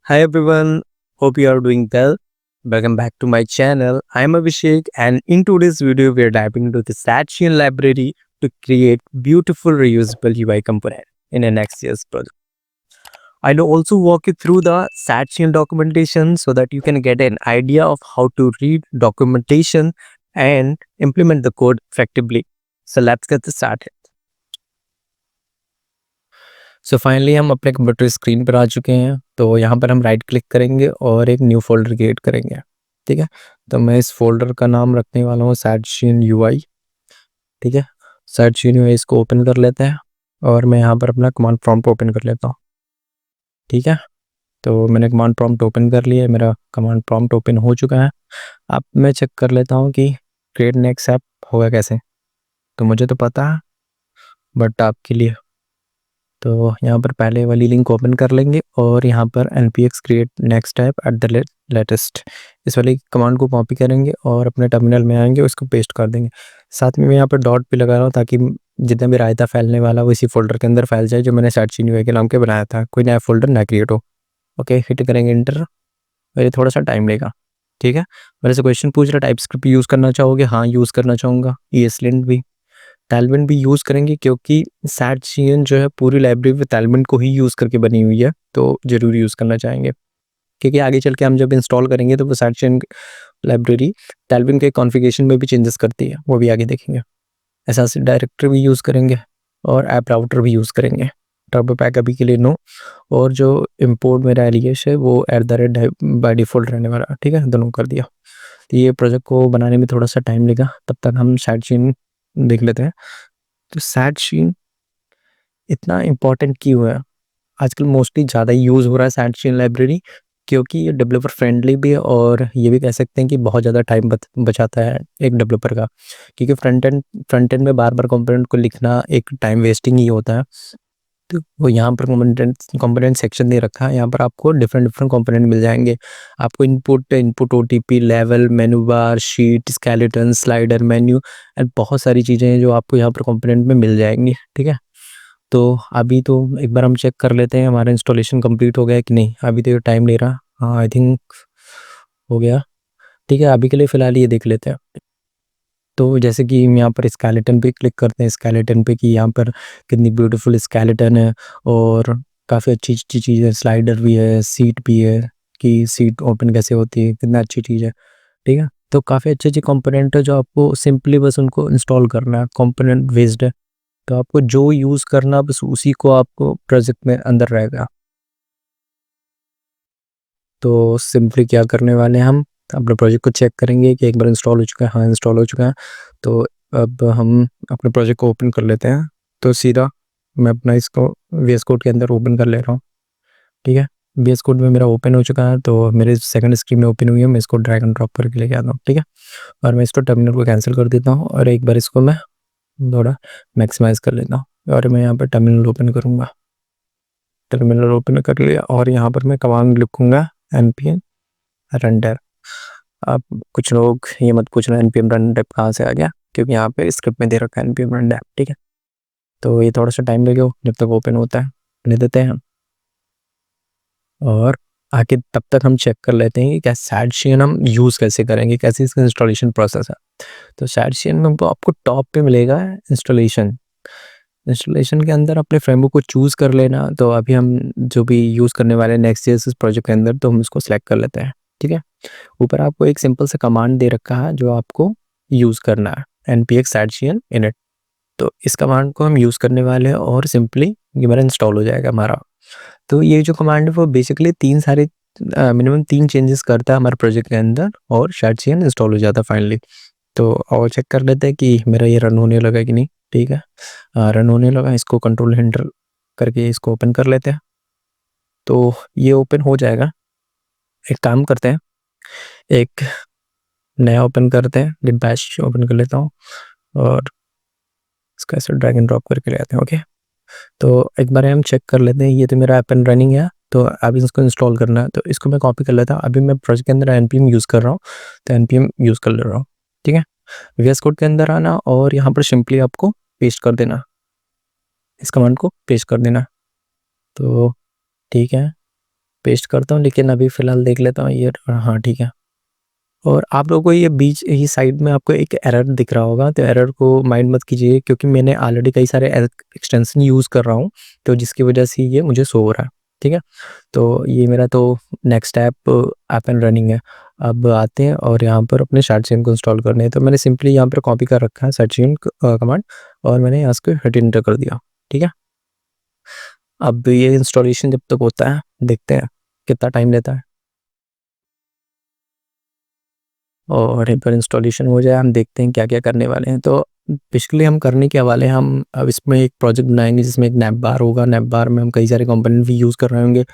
Hi everyone, hope you are doing well. Welcome back to my channel. I am Abhishek, and in today's video we are diving into the Satchian library to create beautiful reusable UI component in a Next.js project. I'll also walk you through the Satchian documentation so that you can get an idea of how to read documentation and implement the code effectively. So let's get started. So finally हम अपने computer screen पर आ चुके हैं। तो यहाँ पर हम right click करेंगे और एक न्यू फोल्डर क्रिएट करेंगे। ठीक है, तो मैं इस फोल्डर का नाम रखने वाला हूँ Satchian UI। ठीक है, Satchian UI इसको ओपन कर लेते हैं और मैं यहाँ पर अपना कमांड प्रॉम्प्ट ओपन कर लेता हूँ। ठीक है, तो मैंने कमांड प्रॉम्प्ट ओपन कर लिया है, मेरा कमांड प्रॉम्प्ट ओपन हो चुका है। अब मैं चेक कर लेता हूँ कि क्रिएट नेक्स्ट ऐप होगा कैसे। तो मुझे तो पता है, बट आपके लिए तो यहाँ पर पहले वाली लिंक ओपन कर लेंगे और यहाँ पर npx create next type at the latest इस वाली कमांड को कॉपी करेंगे और अपने टर्मिनल में आएंगे, उसको पेस्ट कर देंगे। साथ में मैं यहाँ पर डॉट भी लगा रहा हूँ ताकि जितना भी रायता फैलने वाला वो इसी फोल्डर के अंदर फैल जाए जो मैंने Satchian UI के नाम के बनाया था, कोई नया फोल्डर ना क्रिएट हो। ओके, हिट करेंगे इंटर और ये थोड़ा सा टाइम लेगा। ठीक है, मेरे से क्वेश्चन पूछ रहा टाइप स्क्रिप्ट यूज़ करना चाहोगे? हाँ, यूज़ करना चाहूँगा। ESLint भी, टैलविन भी यूज़ करेंगे क्योंकि Satchian जो है पूरी लाइब्रेरी में टैलविन को ही यूज़ करके बनी हुई है, तो ज़रूर यूज़ करना चाहेंगे क्योंकि आगे चल के हम जब इंस्टॉल करेंगे तो वो Satchian लाइब्रेरी टैलविन के कॉन्फ़िगरेशन में भी चेंजेस करती है, वो भी आगे देखेंगे। एसएससी डायरेक्टरी भी यूज़ करेंगे और ऐप राउटर भी यूज़ करेंगे। टर्बो पैक अभी के लिए नो, और जो इम्पोर्ट मेरा एलियस है वो @ बाय डिफ़ॉल्ट रहने वाला। ठीक है, दोनों कर दिया। तो ये प्रोजेक्ट को बनाने में थोड़ा सा टाइम लेगा, तब तक हम Satchian देख लेते हैं। तो Satchian इतना इम्पोर्टेंट क्यों है? आजकल मोस्टली ज़्यादा यूज़ हो रहा है Satchian लाइब्रेरी क्योंकि ये डेवलपर फ्रेंडली भी है और ये भी कह सकते हैं कि बहुत ज़्यादा टाइम बचाता है एक डेवलपर का, क्योंकि फ्रंट एंड में बार-बार कंपोनेंट को लिखना एक टाइम वेस्टिंग ही होता है। तो वो यहाँ पर कंपोनेंट सेक्शन दे रखा है, यहाँ पर आपको डिफरेंट कंपोनेंट मिल जाएंगे। आपको input OTP, level, menu bar, sheet, skeleton, slider, menu and बहुत सारी चीज़ें हैं जो आपको यहाँ पर कंपोनेंट में मिल जाएंगी। ठीक है, तो अभी तो एक बार हम चेक कर लेते हैं हमारा इंस्टॉलेशन कंप्लीट हो गया है कि नहीं। अभी तो ये टाइम ले रहा। हाँ, आई थिंक हो गया। ठीक है, अभी के लिए फ़िलहाल ये देख लेते हैं। तो जैसे कि हम यहाँ पर स्केलेटन पे क्लिक करते हैं, स्केलेटन पे कि यहाँ पर कितनी ब्यूटीफुल स्केलेटन है और काफ़ी अच्छी चीज़ है। स्लाइडर भी है, सीट भी है कि सीट ओपन कैसे होती है, कितना अच्छी चीज़ है। ठीक है, तो काफ़ी अच्छी कंपोनेंट है जो आपको सिंपली बस उनको इंस्टॉल करना है। कंपोनेंट बेस्ड है, तो आपको जो यूज़ करना बस उसी को आपको प्रोजेक्ट में अंदर रहेगा। तो सिंपली क्या करने वाले हैं, हम अपने प्रोजेक्ट को चेक करेंगे कि एक बार इंस्टॉल हो चुका है। हाँ, इंस्टॉल हो चुका है। तो अब हम अपने प्रोजेक्ट को ओपन कर लेते हैं। तो सीधा मैं अपना इसको VS कोड के अंदर ओपन कर ले रहा हूँ। ठीक है, VS कोड में मेरा ओपन हो चुका है, तो मेरे सेकंड स्क्रीन में ओपन हुई है। मैं इसको ड्रैग एंड ड्रॉप करके लेके आता हूँ। ठीक है, और मैं इसको टर्मिनल को कैंसिल कर देता हूँ और एक बार इसको मैं थोड़ा मैक्सिमाइज़ कर लेता हूँ और मैं यहाँ पर टर्मिनल ओपन करूँगा। टर्मिनल ओपन कर लिया और यहाँ पर मैं कमांड लिखूँगा npm render। अब कुछ लोग ये मत पूछना npm render कहाँ से आ गया, क्योंकि यहाँ पे स्क्रिप्ट में दे रखा है npm render। ठीक है, तो ये थोड़ा सा टाइम लगेगा जब तक ओपन होता है, ले देते हैं और आके तब तक हम चेक कर लेते हैं कि क्या Satchian हम यूज़ कैसे करेंगे, कैसे इसका इंस्टॉलेशन प्रोसेस है। तो Satchian में आपको टॉप पे मिलेगा इंस्टॉलेशन। इंस्टॉलेशन के अंदर अपने फ्रेमवर्क को चूज़ कर लेना। तो अभी हम जो भी यूज़ करने वाले हैं Next.js इस प्रोजेक्ट के अंदर, तो हम इसको सिलेक्ट कर लेते हैं। ठीक है, ऊपर आपको एक सिंपल सा कमांड दे रखा है जो आपको यूज़ करना है, npx Satchian init। तो इस कमांड को हम यूज़ करने वाले हैं और सिंपली ये मेरा इंस्टॉल हो जाएगा हमारा। तो ये जो कमांड है वो बेसिकली मिनिमम 3 चेंजेस करता है हमारे प्रोजेक्ट के अंदर और Satchian इंस्टॉल हो जाता है फाइनली। तो और चेक कर लेते हैं कि मेरा ये रन होने लगा कि नहीं। ठीक है, रन होने लगा। इसको कंट्रोल एंटर करके इसको ओपन कर लेते हैं, तो ये ओपन हो जाएगा। एक काम करते हैं, एक नया ओपन करते हैं, git bash ओपन कर लेता हूँ और इसको ऐसे ड्रैग एंड ड्रॉप करके ले आते हैं। ओके, तो एक बार हम चेक कर लेते हैं। ये तो मेरा ऐप एंड रनिंग है, तो अभी इसको इंस्टॉल करना है, तो इसको मैं कॉपी कर लेता हूँ। अभी मैं प्रोजेक्ट के अंदर npm यूज़ कर रहा हूँ, तो npm यूज़ कर ले रहा हूँ। ठीक है, VS कोड के अंदर आना और यहाँ पर सिंपली आपको पेस्ट कर देना, इस कमांड को पेस्ट कर देना। तो ठीक है, पेस्ट करता हूँ, लेकिन अभी फ़िलहाल देख लेता हूँ ये। हाँ, ठीक है। और आप लोगों को ये बीच ही साइड में आपको एक एरर दिख रहा होगा, तो एरर को माइंड मत कीजिए, क्योंकि मैंने ऑलरेडी कई सारे एक्सटेंशन यूज़ कर रहा हूँ, तो जिसकी वजह से ये मुझे शो हो रहा है, ठीक है। तो ये मेरा तो नेक्स्ट ऐप एंड रनिंग है। अब आते हैं और यहाँ पर अपने शार्टचेन को इंस्टॉल करने हैं, तो मैंने सिंपली यहाँ पर कॉपी कर रखा है शार्टचेन कमांड, और मैंने यहाँ इसको हिट एंटर कर दिया, ठीक है। अब ये इंस्टॉलेशन जब तक होता है, देखते हैं कितना टाइम लेता है। और एक बार इंस्टॉलेशन हो जाए, हम देखते हैं क्या-क्या करने वाले हैं। तो बेसिकली हम करने क्या वाले हैं, हम अब इसमें एक प्रोजेक्ट बनाएँगे जिसमें एक नैप बार होगा। नैप बार में हम कई सारे कंपोनेंट भी यूज़ कर रहे होंगे,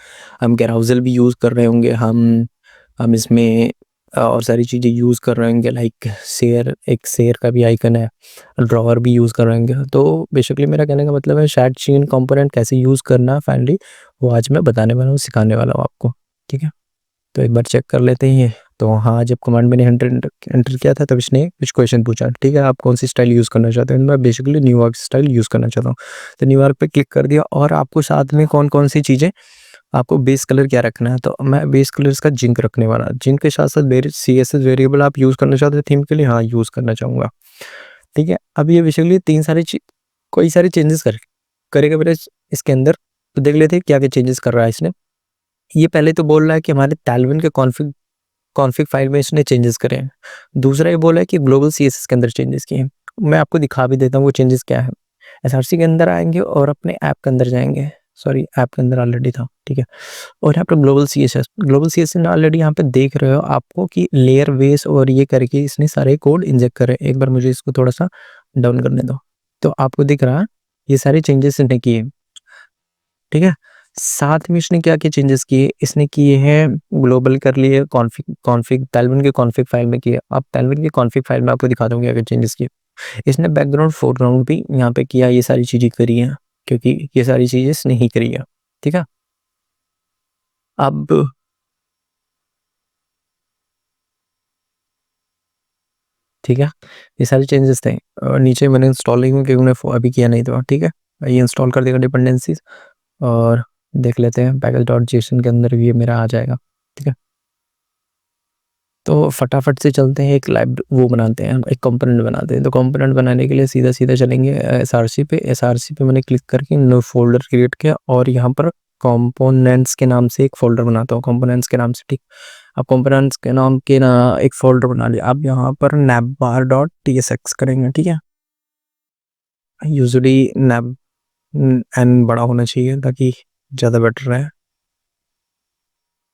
हम कैराउज़ल भी यूज़ कर रहे होंगे, हम इसमें और सारी चीज़ें यूज़ कर रहे होंगे, लाइक एक शेयर का भी आइकन है, ड्रॉवर भी यूज़ कर रहे होंगे। तो बेसिकली मेरा कहने का मतलब है, शायद चेन कंपोनेंट कैसे यूज़ करना है फाइनली, वो आज मैं बताने वाला हूँ, सिखाने वाला हूँ आपको, ठीक है। तो एक बार चेक कर लेते हैं ये। तो हाँ, जब कमांड मैंने एंटर एंटर किया था, तब इसने कुछ क्वेश्चन पूछा, ठीक है, आप कौन सी स्टाइल यूज़ करना चाहते हैं? मैं बेसिकली न्यूयॉर्क स्टाइल यूज़ करना चाहता हूँ। तो न्यूयॉर्क पे क्लिक कर दिया, और आपको साथ में कौन-कौन सी चीज़ें, आपको बेस कलर क्या रखना है, तो मैं बेस कलर इसका जिंक रखने वाला। जिंक के साथ-साथ सीएसएस वेरिएबल आप यूज़ करना चाहते हैं थीम के लिए? हाँ, यूज़ करना चाहूँगा, ठीक है। अब ये बेसिकली 3 सारी कई सारे चेंजेस करेगा मेरे इसके अंदर। तो देख लेते हैं क्या-क्या चेंजेस कर रहा है इसने। ये पहले तो बोल रहा है कि हमारे तालविन के कॉन्फ़िग कॉन्फ़िग फ़ाइल में इसने चेंजेस करे हैं। दूसरा ये बोला है कि ग्लोबल सीएसएस के अंदर चेंजेस किए हैं। मैं आपको दिखा भी देता हूँ वो चेंजेस क्या है। एसआरसी के अंदर आएँगे और अपने ऐप के अंदर जाएँगे। सॉरी, ऐप के अंदर ऑलरेडी था, ठीक है। और यहाँ पे ग्लोबल सीएसएस में ऑलरेडी यहाँ पे देख रहे हो आपको कि लेयर बेस और ये करके इसने सारे कोड इंजेक्ट करे। एक बार मुझे इसको थोड़ा-सा डाउन करने दो। तो आपको दिख रहा है, ये सारे चेंजेस इसने किए, ठीक है। साथ में इसने क्या-क्या चेंजेस किए, इसने किए हैं ग्लोबल कर लिए, कॉन्फ़िग कॉन्फ़िग तालविन के कॉन्फ़िग फ़ाइल में किए। अब तालविन के कॉन्फ़िग फ़ाइल में आपको दिखाता हूँ क्या-क्या चेंजेस किए। इसने बैकग्राउंड, फोरग्राउंड भी यहाँ पे किया, ये सारी चीज़ें करी हैं, क्योंकि ये सारी चीज़ें इसने ही करी है, ठीक है। अब ठीक है, ये सारे चेंजेस थे, और नीचे मैंने इंस्टॉल नहीं हुआ क्योंकि मैंने अभी किया नहीं था, ठीक है। ये इंस्टॉल कर देगा डिपेंडेंसीज़, और देख लेते हैं पैकेज.json के अंदर भी ये मेरा आ जाएगा, ठीक है। तो फटाफट से चलते हैं, एक लाइब वो बनाते हैं, एक कंपोनेंट बनाते हैं। तो कंपोनेंट बनाने के लिए सीधा-सीधा चलेंगे एसआरसी पे। एसआरसी पे मैंने क्लिक करके न्यू फ़ोल्डर क्रिएट किया, और यहाँ पर कंपोनेंट्स के नाम से एक फ़ोल्डर बनाता हूँ, कंपोनेंट्स के नाम से, ठीक। अब कंपोनेंट्स के नाम के ना एक फ़ोल्डर बना लिया। अब यहाँ पर navbar.tsx करेंगे, ठीक है। यूजुअली एन बड़ा होना चाहिए ताकि ज़्यादा बेटर रहे।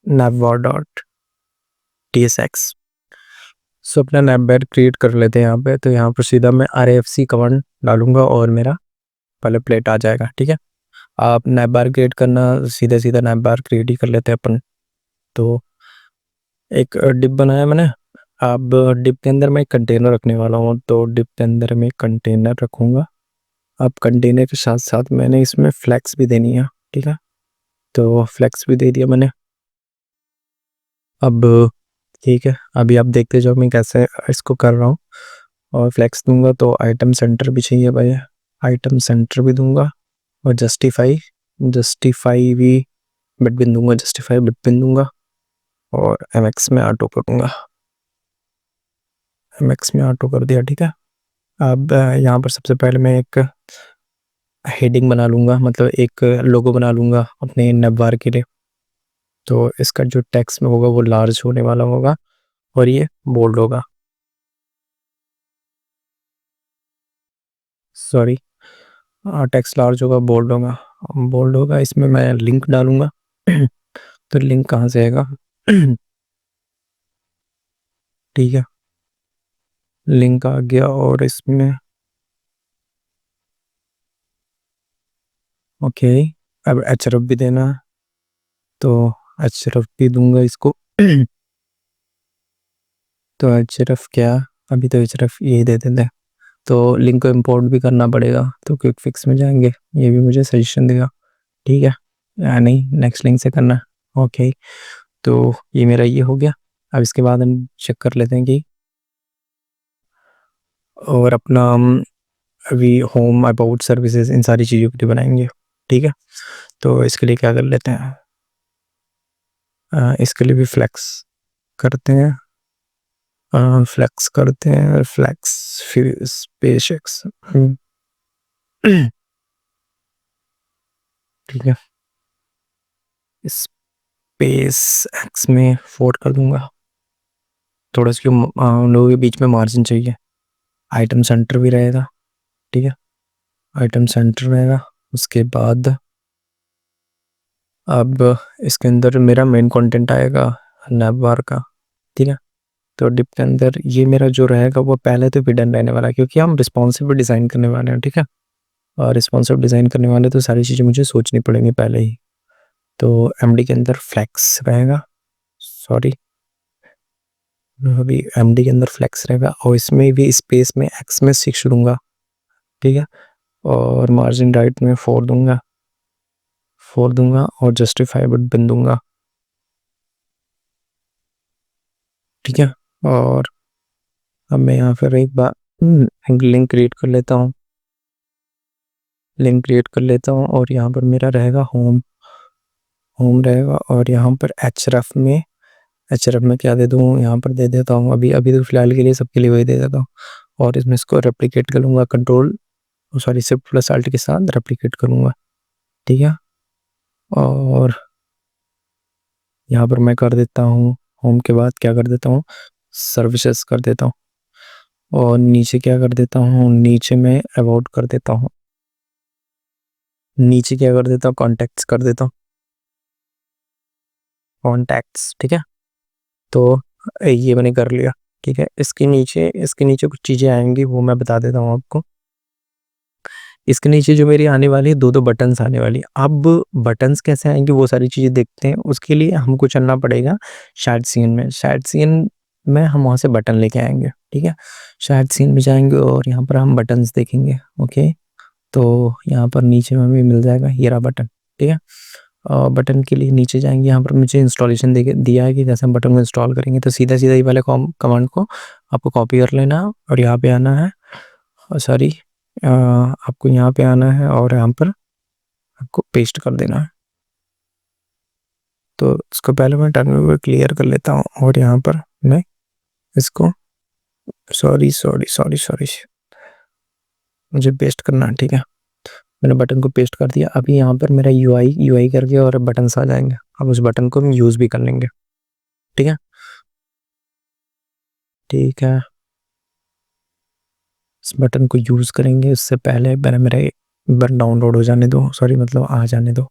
navbar.tsx। सो अपना नैपबार क्रिएट कर लेते हैं यहाँ पे। तो यहाँ पर सीधा मैं RFC कमांड डालूँगा और मेरा पहले प्लेट आ जाएगा, ठीक है। आप नैपबार क्रिएट करना, सीधा-सीधा नैपबार क्रिएट ही कर लेते हैं अपन। तो एक डिप बनाया मैंने। अब डिप के अंदर मैं एक कंटेनर रखने वाला हूँ, तो डिप के अंदर मैं कंटेनर रखूँगा। अब कंटेनर के साथ-साथ मैंने इसमें फ्लेक्स भी देनी है, ठीक है। तो फ्लेक्स भी दे दिया मैंने। अब ठीक है, अभी आप देखते जाओ मैं कैसे इसको कर रहा हूँ। और फ्लेक्स दूँगा तो आइटम सेंटर भी चाहिए भाई, आइटम सेंटर भी दूँगा, और जस्टिफाई भी बिटवीन दूँगा, जस्टिफाई बिटवीन दूँगा, और एमएक्स में ऑटो करूँगा। एमएक्स में ऑटो कर दिया, ठीक है। अब यहाँ पर सबसे पहले मैं एक हेडिंग बना लूँगा, मतलब एक लोगो बना लूँगा अपने नवबार के लिए। तो इसका जो टेक्स्ट में होगा वो लार्ज होने वाला होगा, और ये बोल्ड होगा। सॉरी, टेक्स्ट लार्ज होगा, बोल्ड होगा। इसमें मैं लिंक डालूँगा। तो लिंक कहाँ से आएगा? ठीक है, लिंक आ गया, और इसमें ओके। अब एचरफ भी देना है, तो एचरफ भी दूंगा इसको। तो एचरफ क्या, अभी तो एचरफ यही दे देते हैं। तो लिंक को इंपोर्ट भी करना पड़ेगा, तो क्विक फिक्स में जाएंगे, ये भी मुझे सजेशन देगा, ठीक है। या नहीं, नेक्स्ट लिंक से करना है, ओके। तो ये मेरा ये हो गया। अब इसके बाद हम चेक कर लेते हैं कि, और अपना हम अभी होम, अबाउट, सर्विसेज, इन सारी चीज़ों के लिए बनाएंगे, ठीक है। तो इसके लिए क्या कर लेते हैं, इसके लिए भी फ्लेक्स करते हैं, फ्लेक्स फिर स्पेस एक्स। ठीक है, स्पेस एक्स में फोल्ड कर दूंगा। थोड़ा सा उन लोगों के बीच में मार्जिन चाहिए। आइटम सेंटर भी रहेगा, ठीक है, आइटम सेंटर रहेगा। उसके बाद अब इसके अंदर मेरा मेन कंटेंट आएगा नैप बार का, ठीक है। तो डिप के अंदर ये मेरा जो रहेगा वो पहले तो हिडन रहने वाला है, क्योंकि हम रिस्पॉन्सिव डिज़ाइन करने वाले हैं, ठीक है। और रिस्पॉन्सिव डिज़ाइन करने वाले तो सारी चीज़ें मुझे सोचनी पड़ेंगी पहले ही। तो एमडी के अंदर फ्लेक्स रहेगा, सॉरी, अभी एमडी के अंदर फ्लेक्स रहेगा और इसमें भी स्पेस में एक्स में 6 दूंगा, ठीक है। और मार्जिन राइट में 4 दूंगा और जस्टिफाइबल बिन दूंगा, ठीक है। और अब मैं यहाँ पर एक लिंक क्रिएट कर लेता हूँ, और यहाँ पर मेरा रहेगा होम रहेगा। और यहाँ पर एचरफ में क्या दे दूँ, यहाँ पर दे देता हूँ, अभी अभी तो फिलहाल के लिए सबके लिए वही दे देता हूँ। और इसमें इसको रेप्लिकेट कर लूँगा, शिफ्ट प्लस अल्ट के साथ रेप्लिकेट करूँगा, ठीक है। और यहाँ पर मैं कर देता हूँ, होम के बाद क्या कर देता हूँ, सर्विसेज कर देता हूँ। और नीचे क्या कर देता हूँ, नीचे में अबाउट कर देता हूँ, नीचे क्या कर देता हूँ, कॉन्टैक्ट्स कर देता हूँ, कॉन्टैक्ट्स, ठीक है। तो ये मैंने कर लिया, ठीक है। इसके नीचे कुछ चीज़ें आएंगी, वो मैं बता देता हूँ आपको। इसके नीचे जो मेरी आने वाली है, दो बटन्स आने वाली। अब बटन्स कैसे आएंगे वो सारी चीज़ें देखते हैं। उसके लिए हमको चलना पड़ेगा शायद सीन में हम वहाँ से बटन लेके आएंगे, ठीक है। शायद सीन में जाएंगे और यहाँ पर हम बटन्स देखेंगे, ओके। तो यहाँ पर नीचे में भी मिल जाएगा ये रहा बटन, ठीक है। बटन के लिए नीचे जाएंगे, यहाँ पर मुझे इंस्टॉलेशन दिया है कि जैसे हम बटन को इंस्टॉल करेंगे। तो सीधा सीधा ये वाले कमांड को आपको कॉपी कर लेना है और यहाँ पे आना है, सॉरी, आपको यहाँ पे आना है और यहाँ पर आपको पेस्ट कर देना है। तो इसको पहले मैं टर्मिनल पर क्लियर कर लेता हूँ और यहाँ पर मैं इसको, सॉरी, मुझे पेस्ट करना है, ठीक है। मैंने बटन को पेस्ट कर दिया। अभी यहाँ पर मेरा यूआई करके और बटन्स आ जाएंगे। अब उस बटन को हम यूज़ भी कर लेंगे, ठीक है, ठीक है। इस बटन को यूज़ करेंगे, उससे पहले पहले मेरा एक बार डाउनलोड हो जाने दो, सॉरी मतलब आ जाने दो।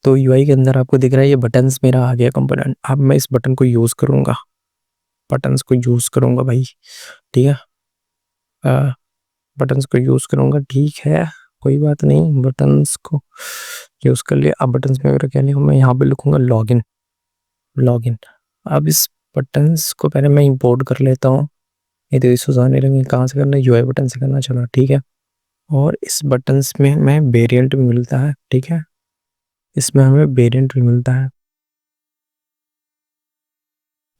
तो यूआई के अंदर आपको दिख रहा है ये बटन्स मेरा आ गया कंपोनेंट। अब मैं इस बटन को यूज़ करूँगा, बटन्स को यूज़ करूँगा भाई, ठीक है। बटन्स को यूज़ करूँगा, ठीक है, कोई बात नहीं, बटन्स को यूज़ कर लिया। अब बटन्स में अगर क्या नहीं, मैं यहाँ पे लिखूँगा लॉगिन। अब इस बटन्स को पहले मैं इंपोर्ट कर लेता हूँ। ये तो इस जाने लगे कहाँ से करना है, यूआई बटन से करना, चलो ठीक है। और इस बटन्स में हमें वेरिएंट भी मिलता है, ठीक है, इसमें हमें वेरिएंट भी मिलता है,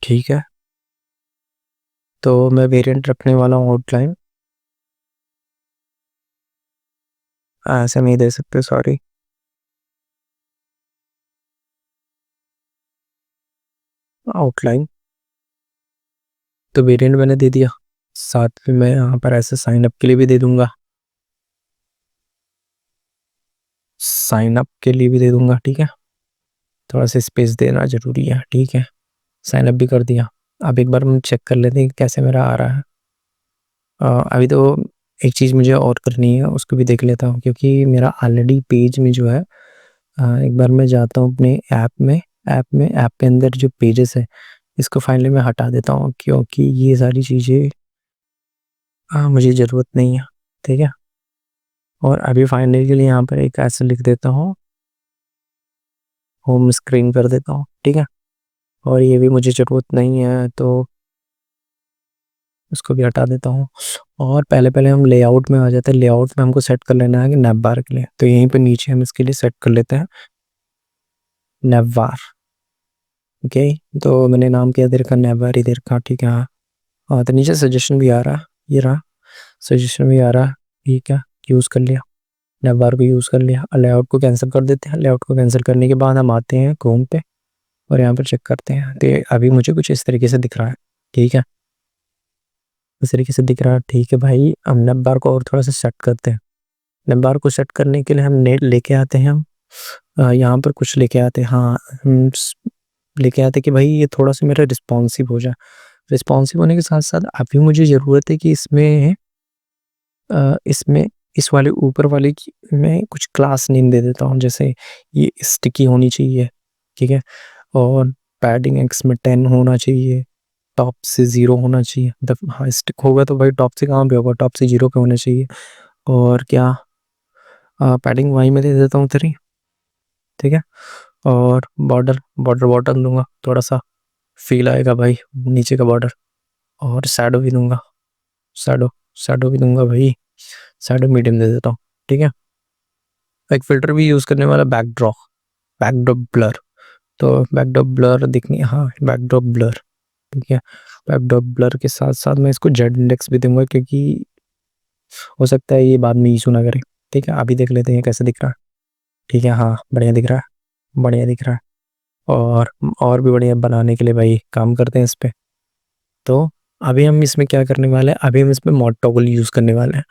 ठीक है। तो मैं वेरिएंट रखने वाला हूँ आउटलाइन, ऐसे नहीं दे सकते, सॉरी, आउटलाइन। तो वेरिएंट मैंने दे दिया, साथ में मैं यहाँ पर ऐसे साइन अप के लिए भी दे दूंगा, ठीक है। थोड़ा सा स्पेस देना जरूरी है, ठीक है। साइन अप भी कर दिया। अब एक बार हम चेक कर लेते हैं कि कैसे मेरा आ रहा है। अभी तो एक चीज़ मुझे और करनी है, उसको भी देख लेता हूँ, क्योंकि मेरा ऑलरेडी पेज में जो है, एक बार मैं जाता हूँ अपने ऐप के अंदर जो पेजेस है, इसको फाइनली मैं हटा देता हूँ, क्योंकि ये सारी चीज़ें मुझे ज़रूरत नहीं है, ठीक है। और अभी फाइनली के लिए यहाँ पर एक ऐसे लिख देता हूँ, होम स्क्रीन कर देता हूँ, ठीक है। और ये भी मुझे ज़रूरत नहीं है, तो इसको भी हटा देता हूँ। और पहले पहले हम लेआउट में आ जाते हैं। लेआउट में हमको सेट कर लेना है कि नैप बार के लिए, तो यहीं पे नीचे हम इसके लिए सेट कर लेते हैं नैप बार, ओके। तो मैंने नाम क्या दे रखा, नैप बार ही दे रखा, ठीक है। हाँ, तो नीचे सजेशन भी आ रहा, ये रहा, सजेशन भी आ रहा, ठीक है, यूज़ कर लिया। नैप बार को यूज़ कर लिया, लेआउट को कैंसिल कर देते हैं। लेआउट को कैंसिल करने के बाद हम आते हैं क्रोम पे और यहाँ पर चेक करते हैं, तो अभी मुझे कुछ इस तरीके से दिख रहा है। ठीक है, इस तरीके से दिख रहा है। ठीक है भाई, हम नैप बार को और थोड़ा सा सेट करते हैं। नैप बार को सेट करने के लिए हम नेट लेके आते हैं, हम यहाँ पर कुछ लेके आते हैं। हाँ, हम लेके आते हैं कि भाई ये थोड़ा सा मेरा रिस्पॉन्सिव हो जाए। रिस्पॉन्सिव होने के साथ साथ अभी मुझे ज़रूरत है कि इसमें इस वाले ऊपर वाले की मैं कुछ क्लास नेम दे देता हूँ, जैसे ये स्टिकी होनी चाहिए। ठीक है, और पैडिंग एक्स में 10 होना चाहिए, टॉप से 0 होना चाहिए। मतलब हाँ, स्टिक होगा तो भाई टॉप से कहाँ पे होगा, टॉप से 0 पे होना चाहिए। और क्या, पैडिंग वाई में दे देता हूँ 3। ठीक है, और बॉर्डर बॉर्डर बॉटम दूंगा, थोड़ा सा फील आएगा भाई नीचे का बॉर्डर। और शैडो भी दूंगा, शैडो शैडो भी दूंगा भाई, शैडो मीडियम दे देता हूँ। ठीक है, एक फिल्टर भी यूज़ करने वाला, बैकड्रॉप, बैकड्रॉप ब्लर। तो बैकड्रॉप ब्लर दिखनी, हाँ बैकड्रॉप ब्लर। ठीक है, बैकड्रॉप ब्लर के साथ साथ मैं इसको जेड इंडेक्स भी दूंगा, क्योंकि हो सकता है ये बाद में इशू ना करे। ठीक है, अभी देख लेते हैं कैसे दिख रहा है। ठीक है, हाँ बढ़िया दिख रहा है, बढ़िया दिख रहा है। और भी बढ़िया बनाने के लिए भाई काम करते हैं इस पे। तो अभी हम इसमें क्या करने वाले हैं, अभी हम इसमें मॉड टॉगल यूज़ करने वाले हैं।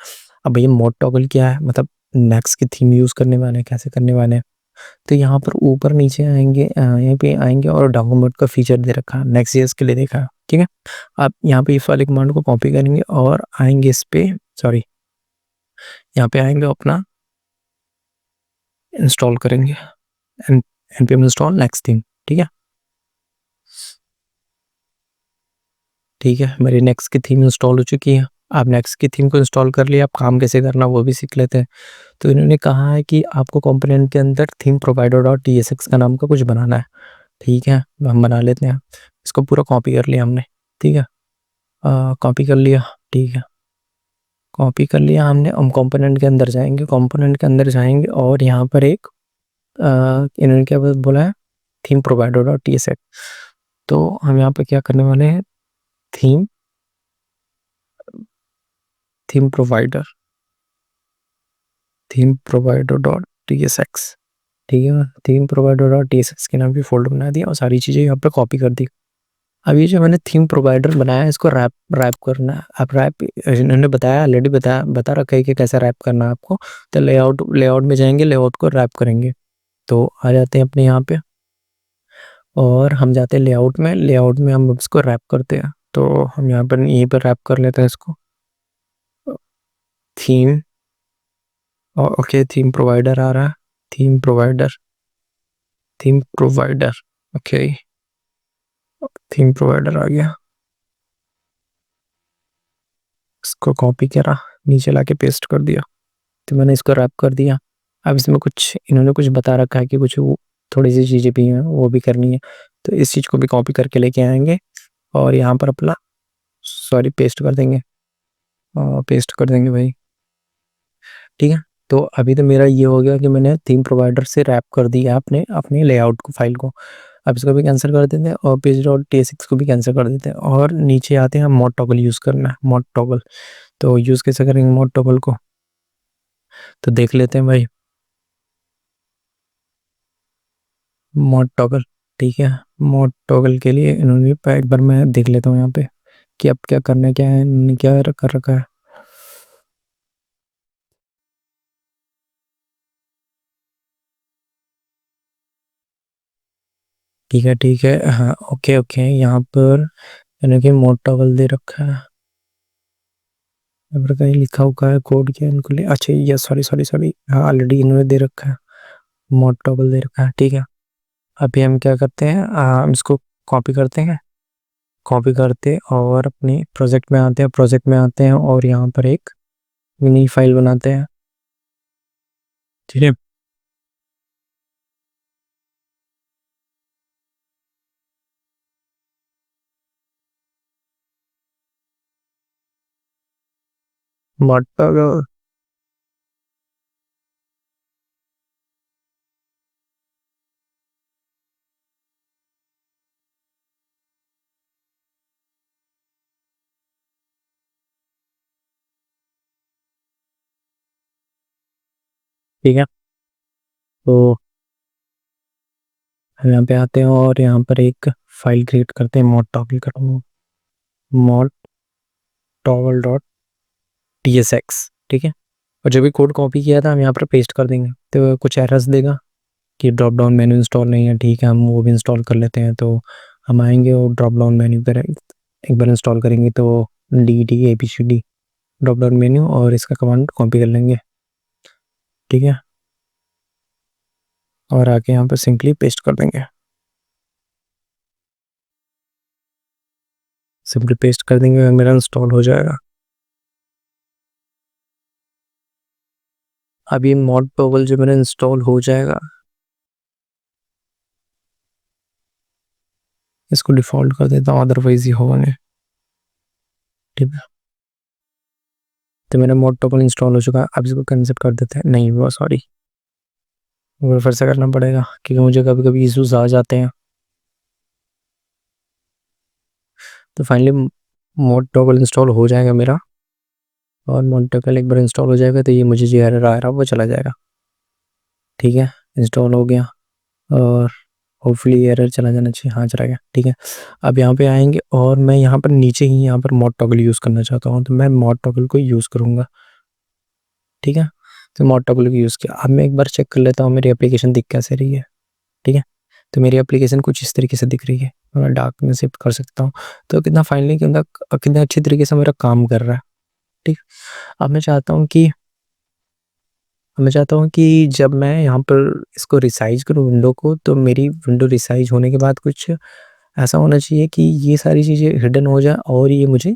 अब भैया मॉड टॉगल क्या है, मतलब मैक्स की थीम यूज़ करने वाले हैं, कैसे करने वाले हैं। तो यहाँ पर ऊपर नीचे आएंगे, यहाँ पे आएंगे और डाउनलोड का फीचर दे रखा है, नेक्स्ट.जेएस के लिए देखा है। ठीक है, आप यहाँ पे इस वाले कमांड को कॉपी करेंगे और आएंगे इस पे, सॉरी, यहाँ पे आएंगे अपना इंस्टॉल करेंगे, npm इंस्टॉल नेक्स्ट थीम। ठीक है, ठीक है, मेरी नेक्स्ट की थीम इंस्टॉल हो चुकी है। आप नेक्स्ट की थीम को इंस्टॉल कर लिया, आप काम कैसे करना वो भी सीख लेते हैं। तो इन्होंने कहा है कि आपको कंपोनेंट के अंदर थीम प्रोवाइडर डॉट tsx का नाम का कुछ बनाना है। ठीक है, हम बना लेते हैं। इसको पूरा कॉपी कर लिया हमने। ठीक है, कॉपी कर लिया। ठीक है, कॉपी कर लिया हमने। हम कंपोनेंट के अंदर जाएंगे, कंपोनेंट के अंदर जाएंगे और यहाँ पर एक इन्होंने क्या बोला है, थीम प्रोवाइडर डॉट tsx। तो हम यहाँ पे क्या करने वाले हैं, theme theme provider theme provider dot tsx। ठीक है, थीम प्रोवाइडर डॉट tsx के नाम की फोल्डर बना दिया और सारी चीज़ें यहाँ पे कॉपी कर दी। अब ये जो मैंने थीम प्रोवाइडर बनाया है, इसको रैप रैप करना है। अब रैप इन्होंने बताया, ऑलरेडी बता रखा है कि कैसे रैप करना है आपको। तो लेआउट लेआउट में जाएंगे, लेआउट को रैप करेंगे। तो आ जाते हैं अपने यहाँ पे और हम जाते हैं लेआउट में। लेआउट में हम इसको रैप करते हैं, तो हम यहाँ पर यहीं पर रैप कर लेते हैं इसको, थीम। और ओके, थीम प्रोवाइडर आ रहा है, theme provider, theme provider. Okay, theme provider आ गया। इसको कॉपी करा, नीचे लाके पेस्ट कर दिया। तो मैंने इसको रैप कर दिया। अब इसमें कुछ इन्होंने कुछ बता रखा है कि कुछ वो थोड़ी सी चीज़ें भी हैं, वो भी करनी है। तो इस चीज़ को भी कॉपी करके लेके आएंगे और यहाँ पर अपना, सॉरी, पेस्ट कर देंगे, पेस्ट कर देंगे भाई। ठीक है, तो अभी तो मेरा ये हो गया कि मैंने थीम प्रोवाइडर से रैप कर दिया अपने अपने लेआउट को, फाइल को। अब इसको भी कैंसिल कर देते हैं और पेज डॉट tsx को भी कैंसिल कर देते हैं और नीचे आते हैं, मॉड टॉगल यूज़ करना है, मॉड टॉगल। तो यूज़ कैसे करेंगे मॉड टॉगल को, तो देख लेते हैं भाई, मॉड टॉगल। ठीक है, मॉड टॉगल के लिए इन्होंने एक बार मैं देख लेता हूँ यहाँ पे कि अब क्या करना है, क्या है, इन्होंने क्या कर रखा है। ठीक है, ठीक है, हाँ ओके ओके, यहाँ पर इन्होंने मॉड टॉगल दे रखा है। यहाँ पर कहीं लिखा हुआ है कोड क्या है इनको लिए, अच्छा ये, सॉरी सॉरी सॉरी, हाँ ऑलरेडी इन्होंने दे रखा है, मॉड टॉगल दे रखा है। ठीक है, अभी हम क्या करते हैं, हम इसको कॉपी करते हैं, कॉपी करते और अपनी प्रोजेक्ट में आते हैं, प्रोजेक्ट में आते हैं और यहाँ पर एक मिनी फाइल बनाते हैं। ठीक है, मॉड टॉगल, ठीक है, तो हम यहाँ पे आते हैं और यहाँ पर एक फाइल क्रिएट करते हैं, मॉड टॉगल करूँगा, मॉड टॉगल डॉट tsx। ठीक है, और जो भी कोड कॉपी किया था हम यहाँ पर पेस्ट कर देंगे। तो कुछ एरर्स देगा कि ड्रॉप डाउन मेन्यू इंस्टॉल नहीं है। ठीक है, हम वो भी इंस्टॉल कर लेते हैं। तो हम आएंगे और ड्रॉप डाउन मेन्यू पर एक बार इंस्टॉल करेंगे, तो DDABCD ड्रॉप डाउन मेन्यू, और इसका कमांड कॉपी कर लेंगे। ठीक है, और आके यहाँ पर सिंपली पेस्ट कर देंगे, सिंपली पेस्ट कर देंगे और मेरा इंस्टॉल हो जाएगा। अभी मॉड टॉगल जो मेरा इंस्टॉल हो जाएगा, इसको डिफ़ॉल्ट कर देता हूँ, अदरवाइज ही होगा नहीं। ठीक है, तो मेरा मॉड टॉगल इंस्टॉल हो चुका है। अब इसको कैंसिल कर देते हैं, नहीं वो सॉरी, वो फिर से करना पड़ेगा क्योंकि मुझे कभी कभी इशूज आ जाते हैं। तो फाइनली मॉड टॉगल इंस्टॉल हो जाएगा मेरा, और मॉड टॉगल एक बार इंस्टॉल हो जाएगा तो ये मुझे जो एरर आ रहा है वो चला जाएगा। ठीक है, इंस्टॉल हो गया और होपफुली एरर चला जाना चाहिए। हाँ, चला गया। ठीक है, अब यहाँ पे आएंगे और मैं यहाँ पर नीचे ही यहाँ पर मॉड टॉगल यूज़ करना चाहता हूँ, तो मैं मॉड टॉगल को यूज़ करूँगा। ठीक है, तो मॉड टॉगल को यूज़ किया। अब मैं एक बार चेक कर लेता हूँ मेरी एप्लीकेशन दिख कैसे रही है। ठीक है, तो मेरी एप्लीकेशन कुछ इस तरीके से दिख रही है, मैं डार्क में शिफ्ट कर सकता हूँ। तो कितना फाइनली कितना अच्छी तरीके से मेरा काम कर रहा है। ठीक, अब मैं चाहता हूँ कि जब मैं यहाँ पर इसको रिसाइज करूँ विंडो को, तो मेरी विंडो रिसाइज होने के बाद कुछ ऐसा होना चाहिए कि ये सारी चीज़ें हिडन हो जाए और ये मुझे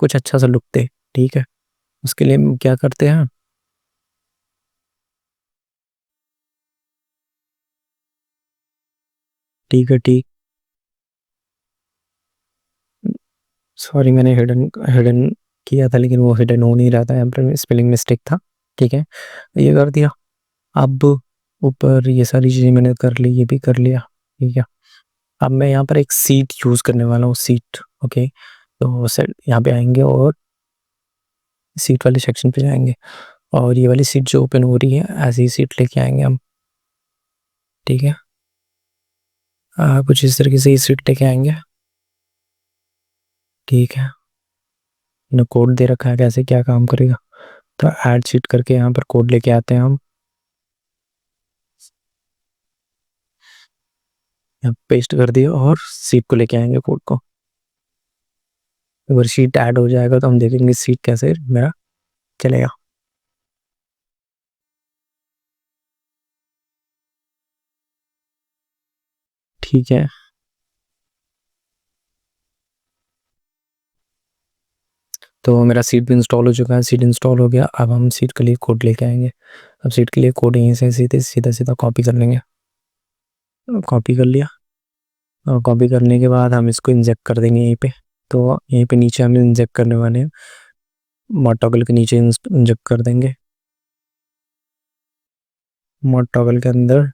कुछ अच्छा सा लुक दे। ठीक है, उसके लिए हम क्या करते हैं, ठीक है, ठीक, सॉरी मैंने हिडन हिडन किया था लेकिन वो हिडन हो नहीं रहा था, यहाँ पर स्पेलिंग मिस्टेक था। ठीक है, ये कर दिया। अब ऊपर ये सारी चीज़ें मैंने कर ली, ये भी कर लिया। ठीक है, अब मैं यहाँ पर एक सीट यूज़ करने वाला हूँ, सीट। ओके, तो सेट यहाँ पे आएंगे और सीट वाले सेक्शन पे जाएंगे, और ये वाली सीट जो ओपन हो रही है ऐसी ही सीट लेके आएंगे हम। ठीक है, कुछ इस तरीके से ये सीट लेके आएंगे। ठीक है, ना कोड दे रखा है कैसे क्या काम करेगा, तो ऐड सीट करके यहाँ पर कोड लेके आते हैं हम, यहाँ पेस्ट कर दिया और सीट को लेके आएंगे कोड को। अगर सीट ऐड हो जाएगा तो हम देखेंगे सीट कैसे मेरा चलेगा। ठीक है, तो मेरा सीट भी इंस्टॉल हो चुका है, सीट इंस्टॉल हो गया। अब हम सीट के लिए कोड लेके आएंगे। अब सीट के लिए कोड यहीं से सीधे सीधा सीधा कॉपी कर लेंगे, कॉपी कर लिया, और कॉपी करने के बाद हम इसको इंजेक्ट कर देंगे यहीं पे। तो यहीं पे नीचे हम इंजेक्ट करने वाले हैं, मॉड टॉगल के नीचे इंजेक्ट कर देंगे, मॉड टॉगल के अंदर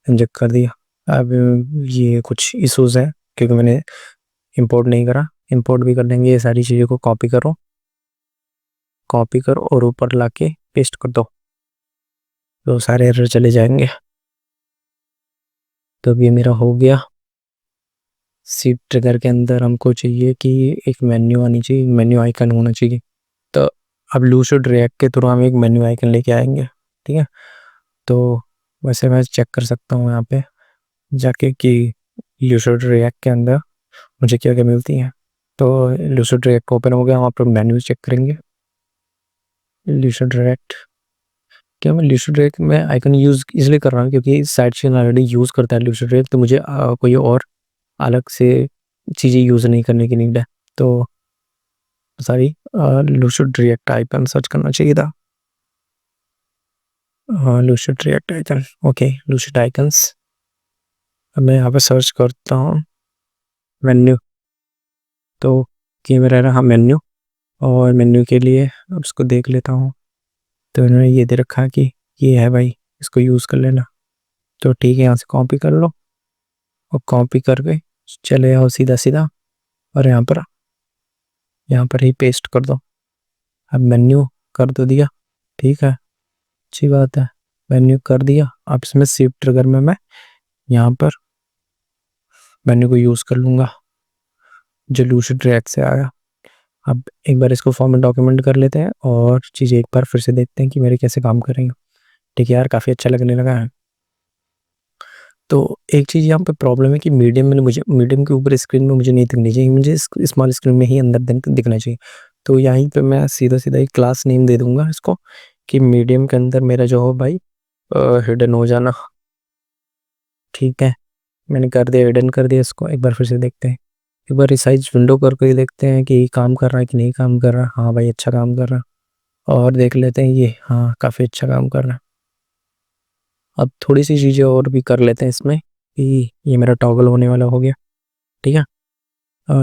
इंजेक्ट कर दिया। अब ये कुछ इशूज़ है क्योंकि मैंने इंपोर्ट नहीं करा, इंपोर्ट भी कर लेंगे। ये सारी चीज़ों को कॉपी करो, कॉपी करो और ऊपर लाके पेस्ट कर दो, तो सारे एरर चले जाएंगे। तो अब ये मेरा हो गया। सीट ट्रिगर के अंदर हमको चाहिए कि एक मेन्यू आनी चाहिए, मेन्यू आइकन होना चाहिए। तो अब लूसिड रिएक्ट के थ्रू हम एक मेन्यू आइकन लेके आएंगे। ठीक है, तो वैसे मैं चेक कर सकता हूँ यहाँ पे जाके कि लूसिड रिएक्ट के अंदर मुझे क्या क्या मिलती हैं। तो लूसिड रिएक्ट ओपन हो गया, वहाँ पर मेन्यू चेक करेंगे। लूसिड रिएक्ट, क्या मैं लूसिड रिएक्ट में आइकन यूज़ इसलिए कर रहा हूँ क्योंकि साइड चेन ऑलरेडी यूज़ करता है लूसिड रिएक्ट, तो मुझे कोई और अलग से चीज़ें यूज़ नहीं करने की नीड है। तो sorry, lucid react icon search करना चाहिए था। Lucid react icon, okay, lucid icons. अब मैं यहाँ पे सर्च करता हूँ मेन्यू, तो ये मेरा रहा मेन्यू, और मेन्यू के लिए अब इसको देख लेता हूँ। तो इन्होंने ये दे रखा है कि ये है भाई, इसको यूज़ कर लेना। तो ठीक है, यहाँ से कॉपी कर लो और कॉपी करके चले आओ सीधा सीधा, और यहाँ पर ही पेस्ट कर दो। अब मेन्यू कर दो दिया। ठीक है, अच्छी बात है। मेन्यू कर दिया। अब इसमें सेव ट्रिगर में मैं यहाँ पर मेन्यू को यूज़ कर लूँगा जो लूसिड रिएक्ट से आया। अब एक बार इसको फॉर्मेट डॉक्यूमेंट कर लेते हैं और चीज़ें एक बार फिर से देखते हैं कि मेरे कैसे काम करेंगे। ठीक है यार, काफ़ी अच्छा लगने लगा है। तो एक चीज़ यहाँ पे प्रॉब्लम है कि मीडियम में मुझे मीडियम के ऊपर स्क्रीन में मुझे नहीं दिखनी चाहिए, मुझे स्मॉल स्क्रीन में ही अंदर दिखना चाहिए। तो यहीं पे मैं सीधा सीधा एक क्लास नेम दे दूंगा इसको कि मीडियम के अंदर मेरा जो हो भाई हिडन हो जाना। ठीक है, मैंने कर दिया, हिडन कर दिया इसको। एक बार फिर से देखते हैं, एक बार रिसाइज विंडो करके देखते हैं कि काम कर रहा है कि नहीं काम कर रहा। हाँ भाई, अच्छा काम कर रहा है। और देख लेते हैं ये, हाँ काफ़ी अच्छा काम कर रहा है। अब थोड़ी सी चीज़ें और भी कर लेते हैं इसमें कि ये मेरा टॉगल होने वाला हो गया। ठीक है,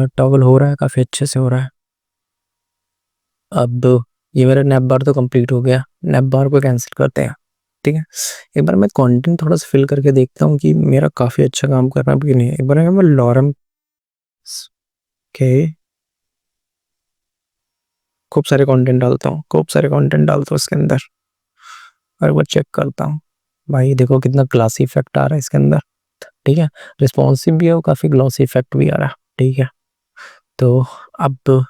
टॉगल हो रहा है, काफ़ी अच्छे से हो रहा है। अब ये मेरा नैप बार तो कंप्लीट हो गया, नैप बार को कैंसिल करते हैं। ठीक है, एक बार मैं कंटेंट थोड़ा सा फिल करके देखता हूँ कि मेरा काफ़ी अच्छा काम कर रहा है कि नहीं। एक बार मैं लॉरम के खूब सारे कंटेंट डालता हूँ, खूब सारे कंटेंट डालता हूँ इसके अंदर और वो चेक करता हूँ। भाई देखो कितना ग्लासी इफेक्ट आ रहा है इसके अंदर। ठीक है, रिस्पॉन्सिव भी है और काफ़ी ग्लॉसी इफेक्ट भी आ रहा है। ठीक है, तो अब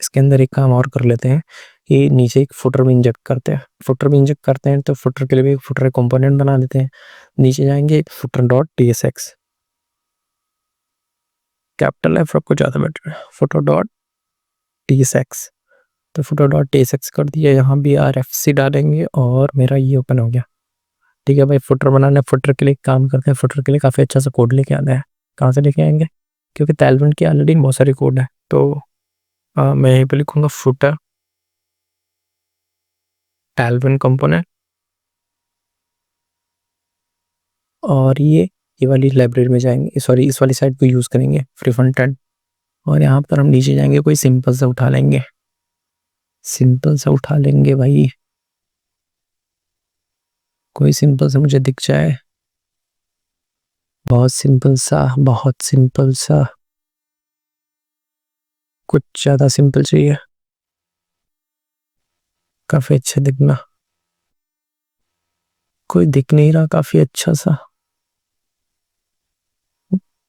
इसके अंदर एक काम और कर लेते हैं कि नीचे एक फुटर भी इंजेक्ट करते हैं। फुटर भी इंजेक्ट करते हैं तो फुटर के लिए भी एक फुटर कंपोनेंट बना देते हैं। नीचे जाएंगे footer dot T S X, capital F आपको ज़्यादा बेटर है, footer dot T S X. तो footer dot T S X कर दिया, यहाँ भी आर एफ सी डालेंगे और मेरा ये ओपन हो गया। ठीक है भाई, फुटर बनाना है, फुटर के लिए काम करते हैं। फुटर के लिए काफ़ी अच्छा सा कोड लेके आना है। कहाँ से लेके आएंगे, क्योंकि ताइलविंड की ऑलरेडी बहुत सारी कोड है। तो मैं यहीं पे लिखूंगा फुटर ताइलविंड कंपोनेंट और ये वाली लाइब्रेरी में जाएंगे, सॉरी इस वाली साइड को यूज़ करेंगे फ्री फ्रंट एंड। और यहाँ पर हम नीचे जाएंगे, कोई सिंपल सा उठा लेंगे, सिंपल सा उठा लेंगे भाई, कोई सिंपल सा मुझे दिख जाए, बहुत सिंपल सा, बहुत सिंपल सा, कुछ ज़्यादा सिंपल चाहिए, काफ़ी अच्छा दिखना। कोई दिख नहीं रहा काफ़ी अच्छा सा,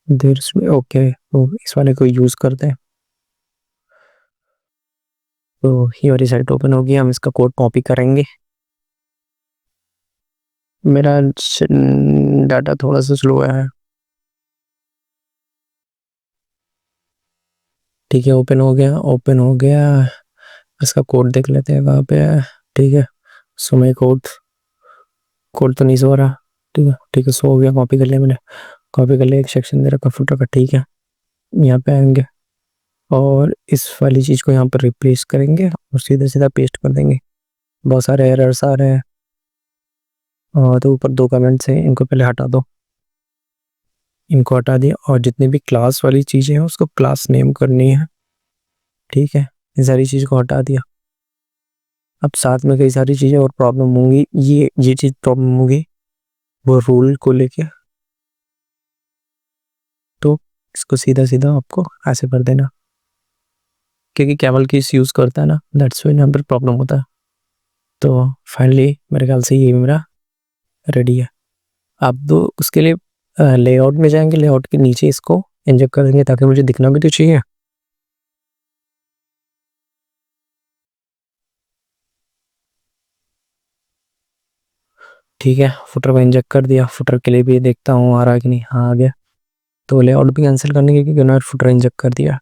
देर में ओके, तो इस वाले को यूज़ करते हैं। तो ये वाली साइट ओपन होगी, हम इसका कोड कॉपी करेंगे। मेरा डाटा थोड़ा सा स्लो है। ठीक है, ओपन हो गया, ओपन हो गया। इसका कोड देख लेते हैं कहाँ पे है। ठीक है, समय कोड, कोड तो नहीं सो रहा। ठीक है, ठीक है, सो हो गया, कॉपी कर लिया मैंने, कॉपी कर लिया, एक सेक्शन दे रहा कंप्यूटर का। ठीक है, यहाँ पे आएंगे और इस वाली चीज़ को यहाँ पर रिप्लेस करेंगे और सीधा सीधा पेस्ट कर देंगे। बहुत सारे एरर्स आ रहे हैं और तो ऊपर दो कमेंट्स हैं, इनको पहले हटा दो, इनको हटा दिया। और जितनी भी क्लास वाली चीज़ें हैं उसको क्लास नेम करनी है। ठीक है, ये सारी चीज़ को हटा दिया। अब साथ में कई सारी चीज़ें और प्रॉब्लम होंगी, ये चीज़ प्रॉब्लम होगी वो रूल को लेके। तो इसको सीधा सीधा आपको ऐसे कर देना, क्योंकि कैमल कीज यूज़ करता है ना, दैट्स व्हाई यहाँ पर प्रॉब्लम होता है। तो फाइनली मेरे ख्याल से ये मेरा रेडी है। अब तो उसके लिए लेआउट में जाएंगे, लेआउट के नीचे इसको इंजेक्ट कर देंगे ताकि मुझे दिखना भी तो चाहिए। ठीक है, फुटर को इंजेक्ट कर दिया, फुटर के लिए भी देखता हूँ आ रहा है कि नहीं। हाँ आ गया। तो लेआउट भी कैंसिल करने के, क्योंकि उन्होंने फुटर इंजेक्ट कर दिया।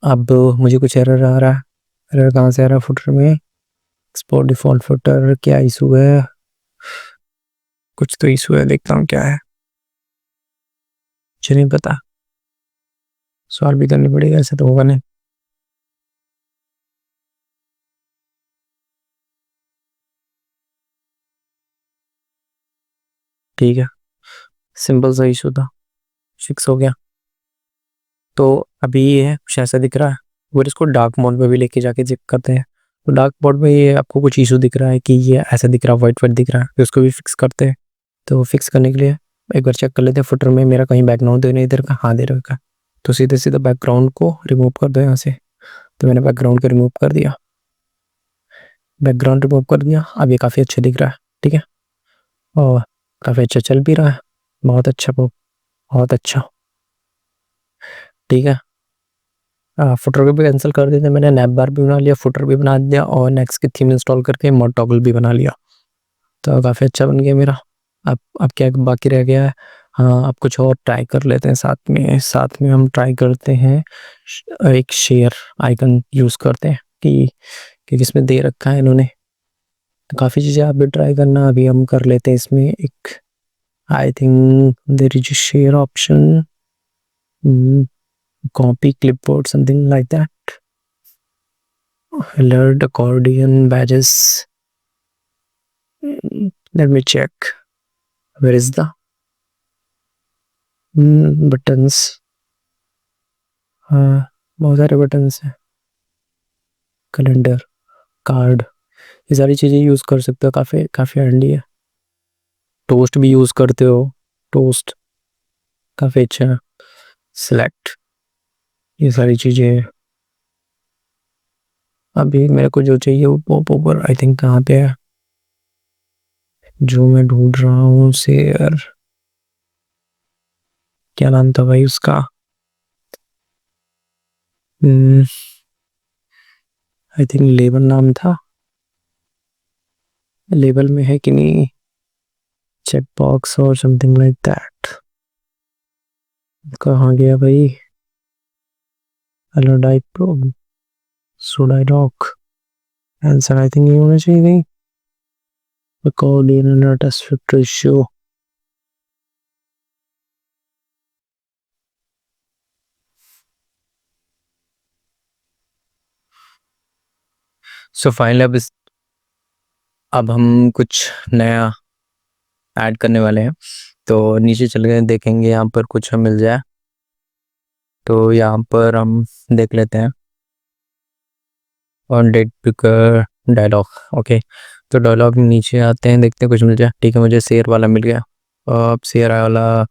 अब मुझे कुछ एरर आ रहा है, एरर कहाँ से आ रहा है फुटर में, एक्सपोर्ट डिफॉल्ट फुटर, क्या इशू है, कुछ तो इशू है, देखता हूँ क्या है, मुझे नहीं पता, सॉल्व भी करनी पड़ेगा, ऐसे तो होगा नहीं। ठीक है, सिंपल सा इशू था, फिक्स हो गया। तो अभी ये है कुछ ऐसा दिख रहा है, और इसको डार्क मोड में भी लेके जाके चेक करते हैं। तो डार्क मोड में ये आपको कुछ इशू दिख रहा है कि ये ऐसा दिख रहा है, वाइट वाइट दिख रहा है, तो उसको भी फिक्स करते हैं। तो फिक्स करने के लिए एक बार चेक कर लेते हैं फुटर में मेरा कहीं बैकग्राउंड तो नहीं इधर का। हाँ दे रखा है, तो सीधे सीधे बैकग्राउंड को रिमूव कर दो यहाँ से। तो मैंने बैकग्राउंड को रिमूव कर दिया। बैकग्राउंड रिमूव कर दिया। अब ये काफ़ी अच्छा दिख रहा है, ठीक है, और काफ़ी अच्छा चल भी रहा है। बहुत अच्छा ब्रो, बहुत अच्छा, ठीक है। फुटर भी कैंसिल कर देते, मैंने नैप बार भी बना लिया, फुटर भी बना दिया, और नेक्स्ट की थीम इंस्टॉल करके मॉड टॉगल भी बना लिया। तो काफ़ी अच्छा बन गया मेरा। अब क्या बाकी रह गया है? हाँ, अब कुछ और ट्राई कर लेते हैं साथ में हम ट्राई करते हैं एक शेयर आइकन यूज़ करते हैं कि किसमें दे रखा है इन्होंने। तो काफ़ी चीज़ें आप भी ट्राई करना। अभी हम कर लेते हैं इसमें एक, I think there is share option, copy clipboard something like that, alert accordion badges. Let me check, where is the buttons? हाँ, बहुत सारे बटन्स हैं, कैलेंडर, कार्ड, ये सारी चीज़ें यूज़ कर सकते हो, काफ़ी काफ़ी हैंडी है। टोस्ट भी यूज़ करते हो, टोस्ट काफ़ी अच्छा है। सिलेक्ट, ये सारी चीज़ें। अभी मेरे को जो चाहिए वो पॉप ओवर, आई थिंक कहाँ पे है जो मैं ढूंढ रहा हूँ, शेयर, क्या नाम था भाई उसका? आई थिंक लेबल नाम था, लेबल में है कि नहीं, चेक बॉक्स और समथिंग लाइक दैट। कहाँ गया भाई? हेलो डाइट प्रो, सोडाई रॉक, आंसर आई थिंक ये होना चाहिए नहीं, accordion test factory show। So finally अब हम कुछ नया ऐड करने वाले हैं। तो नीचे चल गए, देखेंगे यहाँ पर कुछ मिल जाए। तो यहाँ पर हम देख लेते हैं on date picker dialog. Okay, तो डायलॉग नीचे आते हैं, देखते हैं कुछ मिल जाए। ठीक है, मुझे शेयर वाला मिल गया। अब शेयर वाला,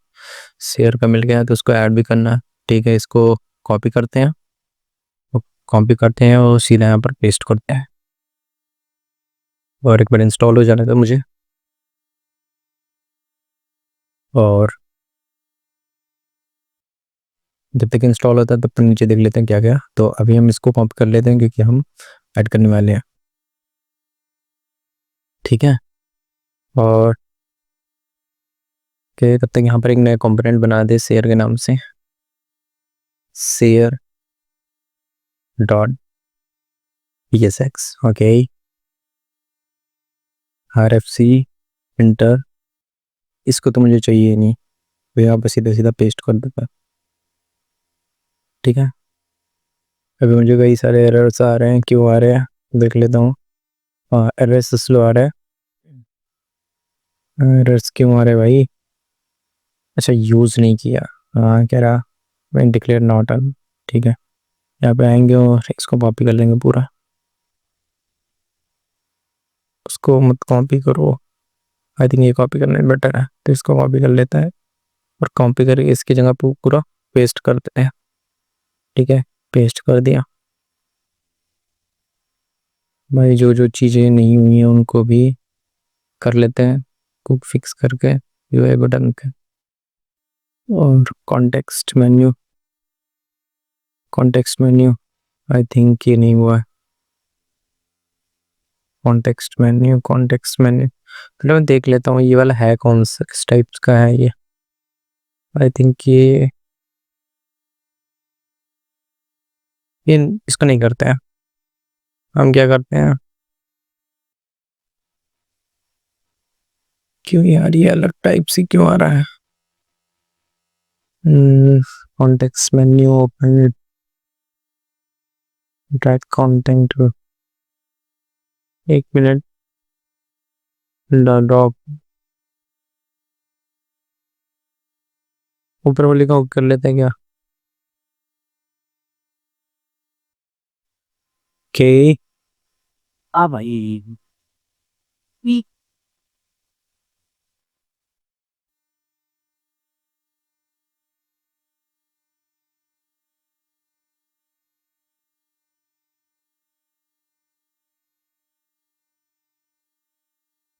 शेयर का मिल गया, तो उसको ऐड भी करना है। ठीक है, इसको कॉपी करते हैं, और सीधा यहाँ पर पेस्ट करते हैं, और एक बार इंस्टॉल हो जाने दो मुझे। और जब तक इंस्टॉल होता है तब तक नीचे देख लेते हैं क्या क्या। तो अभी हम इसको कॉपी कर लेते हैं क्योंकि हम ऐड करने वाले हैं, ठीक है। और के तब तक यहाँ पर एक नया कंपोनेंट बना दे शेयर के नाम से, share dot psx। Okay, RFC inter, इसको तो मुझे चाहिए ही नहीं, तो यहाँ पर सीधा सीधा पेस्ट कर देता, ठीक है। अभी मुझे कई सारे एरर्स आ रहे हैं, क्यों आ रहे हैं देख लेता हूँ। हाँ, एरर्स स्लो आ रहा है। एरर्स क्यों आ रहे हैं भाई? अच्छा, यूज़ नहीं किया। हाँ, कह रहा मैं डिक्लेयर नॉट ऑन, ठीक है। यहाँ पे आएंगे और इसको कॉपी कर लेंगे पूरा, उसको मत कॉपी करो। आई थिंक ये कॉपी करना बेटर है, तो इसको कॉपी कर लेता है और कॉपी करके इसकी जगह पूरा पेस्ट कर देते हैं, ठीक है। पेस्ट कर दिया भाई। जो जो चीज़ें नहीं हुई हैं उनको भी कर लेते हैं कुक फिक्स करके यूआई बटन पे। और कॉन्टेक्स्ट मेन्यू आई थिंक ये नहीं हुआ है। कॉन्टेक्स्ट मेन्यू मतलब मैं देख लेता हूँ ये वाला है कौन सा, किस टाइप का है ये। आई थिंक ये इसको नहीं करते हैं। हम क्या करते हैं, क्यों यार ये अलग टाइप से क्यों आ रहा है? Context menu open, drag content, 1 minute, drop, ऊपर वाले का कर लेते हैं क्या? के हाँ भाई।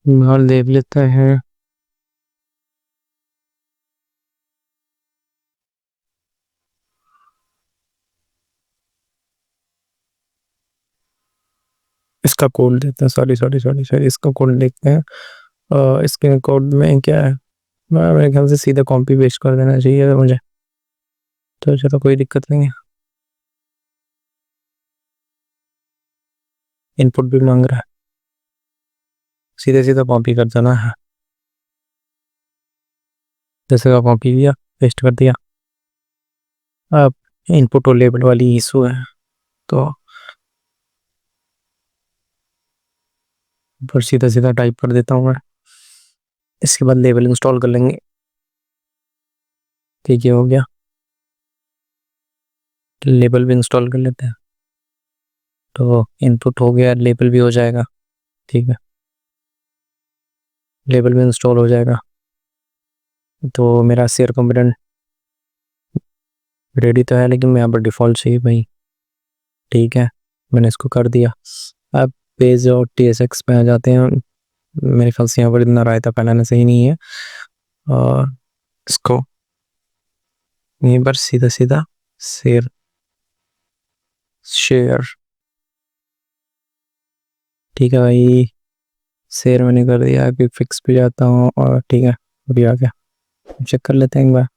और देख लेते हैं। इसका कोड देते हैं, सॉरी सॉरी सॉरी सॉरी, इसका कोड देखते हैं। इसके कोड में क्या है? मेरे ख्याल से सीधा कॉपी पेस्ट कर देना चाहिए मुझे, तो चलो कोई दिक्कत नहीं है। इनपुट भी मांग रहा है, सीधे सीधा कॉपी कर देना है। जैसे का कॉपी किया, पेस्ट कर दिया। अब इनपुट और लेबल वाली इशू है, तो पर सीधा सीधा टाइप कर देता हूँ मैं। इसके बाद लेबल इंस्टॉल कर लेंगे। ठीक है, हो गया। लेबल भी इंस्टॉल कर लेते हैं, तो इनपुट हो गया, लेबल भी हो जाएगा। ठीक है, लेबल भी इंस्टॉल हो जाएगा, तो मेरा शेयर कंपोनेंट रेडी तो है, लेकिन मैं यहाँ पर डिफ़ॉल्ट चाहिए भाई। ठीक है, मैंने इसको कर दिया। अब पेज और TSX पे आ जाते हैं। मेरे ख्याल से यहाँ पर इतना रायता फैलाना सही नहीं है, और इसको यहीं पर सीधा सीधा शेयर शेयर। ठीक है भाई, शेयर मैंने कर दिया। अभी फिक्स पे जाता हूँ, और ठीक है, अभी आ गया। चेक कर लेते हैं एक बार,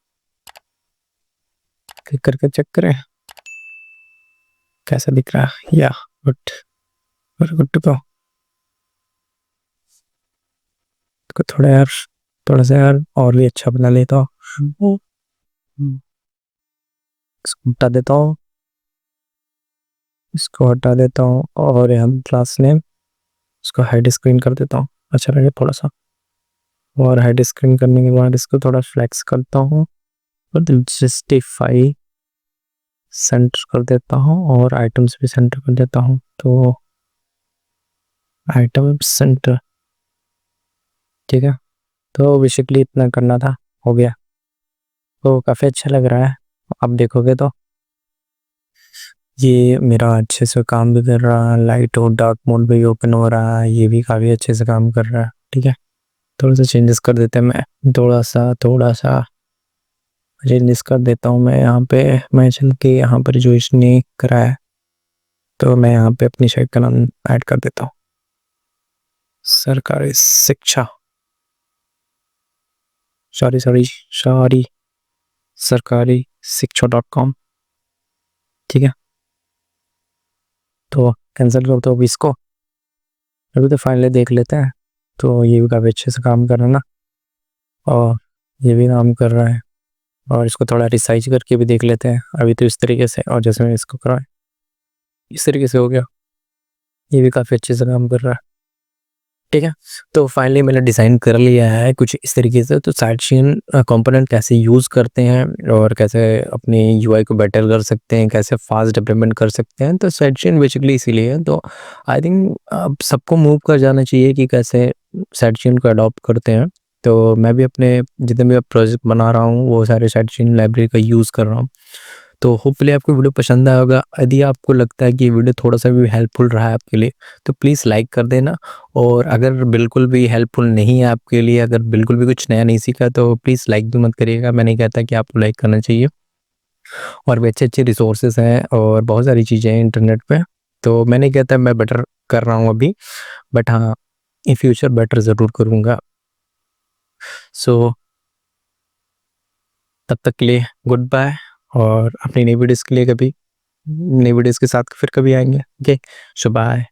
क्लिक करके चेक करें कैसा दिख रहा है। या गुड, गुड टू गो। थोड़ा यार, थोड़ा सा यार और भी अच्छा बना लेता हूँ। इसको हटा देता हूँ, इसको हटा देता हूँ, और हम क्लास नेम इसको हाइड स्क्रीन कर देता हूँ। अच्छा लगे थोड़ा सा, और हाइड स्क्रीन करने के बाद इसको थोड़ा फ्लेक्स करता हूँ, और जस्टिफाई सेंटर कर देता हूँ, और आइटम्स भी सेंटर कर देता हूँ। तो आइटम सेंटर, ठीक है। तो बेसिकली इतना करना था, हो गया। तो काफ़ी अच्छा लग रहा है। आप देखोगे तो ये मेरा अच्छे से काम भी कर रहा है, लाइट और डार्क मोड भी ओपन हो रहा है, ये भी काफ़ी अच्छे से काम कर रहा है। ठीक है, थोड़ा सा चेंजेस कर देते हैं। मैं थोड़ा सा चेंजेस कर देता हूँ। मैं यहाँ पे, मैं चल के यहाँ पर जो इसने करा है, तो मैं यहाँ पे अपनी शायद का नाम ऐड कर देता हूँ, सरकारी शिक्षा। सॉरी सॉरी सॉरी, सरकारी शिक्षा.com। ठीक है, तो कैंसिल कर दो अभी इसको। अभी तो फाइनली देख लेते हैं। तो ये भी काफ़ी अच्छे से काम कर रहा है ना, और ये भी काम कर रहा है। और इसको थोड़ा रिसाइज करके भी देख लेते हैं अभी तो इस तरीके से, और जैसे मैंने इसको करा है इस तरीके से हो गया। ये भी काफ़ी अच्छे से काम कर रहा है। ठीक है, तो फाइनली मैंने डिज़ाइन कर लिया है कुछ इस तरीके से। तो साइड चेन कंपोनेंट कैसे यूज़ करते हैं, और कैसे अपनी यूआई को बेटर कर सकते हैं, कैसे फास्ट डेवलपमेंट कर सकते हैं, तो साइड चेन बेसिकली इसीलिए है। तो आई थिंक अब सबको मूव कर जाना चाहिए कि कैसे साइड चेन को अडॉप्ट करते हैं। तो मैं भी अपने जितने भी प्रोजेक्ट बना रहा हूँ वो सारे साइड चेन लाइब्रेरी का यूज़ कर रहा हूँ। तो होपफुली आपको वीडियो पसंद आया होगा। यदि आपको लगता है कि वीडियो थोड़ा सा भी हेल्पफुल रहा है आपके लिए, तो प्लीज़ लाइक कर देना। और अगर बिल्कुल भी हेल्पफुल नहीं है आपके लिए, अगर बिल्कुल भी कुछ नया नहीं सीखा, तो प्लीज़ लाइक भी मत करिएगा। मैं नहीं कहता कि आपको लाइक करना चाहिए। और भी अच्छे-अच्छे रिसोर्सेज़ हैं और बहुत सारी चीज़ें हैं इंटरनेट पे। तो मैं नहीं कहता मैं बेटर कर रहा हूँ अभी, बट हाँ, इन फ्यूचर बेटर ज़रूर करूँगा। सो तब तक के लिए गुड बाय, और अपनी नई वीडियोज़ के लिए कभी नई वीडियोज़ के साथ फिर कभी आएँगे। ओके, सो बाय।